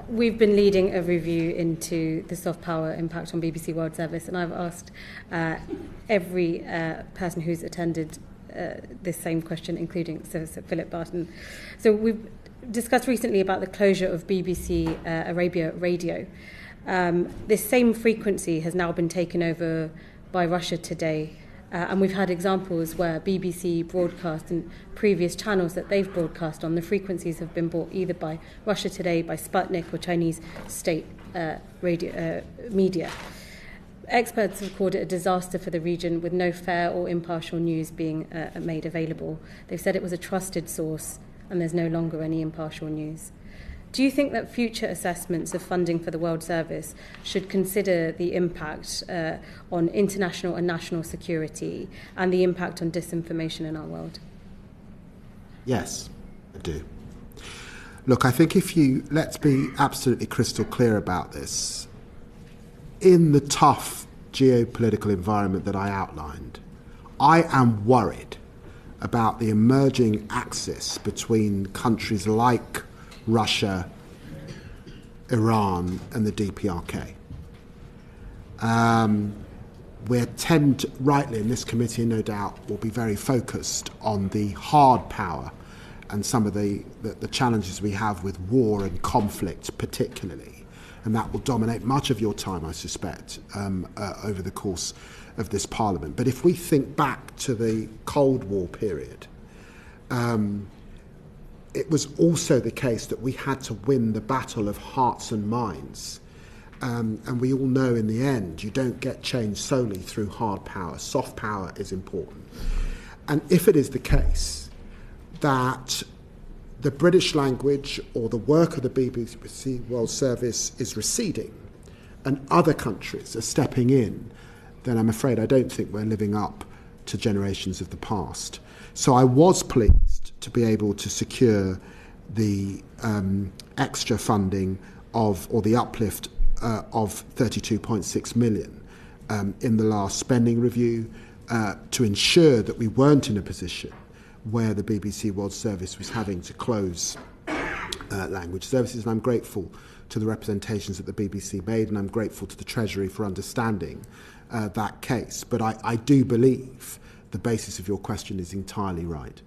We've been leading a review into the soft power impact on BBC World Service, and I've asked every person who's attended this same question, including Sir Philip Barton. So we've discussed recently about the closure of BBC Arabia Radio. This same frequency has now been taken over by Russia Today, and we've had examples where BBC broadcast and previous channels that they've broadcast on, the frequencies have been bought either by Russia Today, by Sputnik or Chinese state radio media. Experts have called it a disaster for the region, with no fair or impartial news being made available. They've said it was a trusted source and there's no longer any impartial news. Do you think that future assessments of funding for the World Service should consider the impact on international and national security and the impact on disinformation in our world? Yes, I do. Look, I think let's be absolutely crystal clear about this. In the tough geopolitical environment that I outlined, I am worried about the emerging axis between countries like Russia, Iran and the DPRK. Rightly in this committee, no doubt, will be very focused on the hard power and some of the challenges we have with war and conflict particularly. And that will dominate much of your time, I suspect, over the course of this Parliament. But if we think back to the Cold War period, it was also the case that we had to win the battle of hearts and minds. And we all know in the end, you don't get change solely through hard power. Soft power is important. And if it is the case that the British language or the work of the BBC World Service is receding and other countries are stepping in, then I'm afraid I don't think we're living up to generations of the past. So I was pleased to be able to secure the extra funding or the uplift of 32.6 million in the last spending review to ensure that we weren't in a position where the BBC World Service was having to close language services. And I'm grateful to the representations that the BBC made, and I'm grateful to the Treasury for understanding that case. But I do believe the basis of your question is entirely right.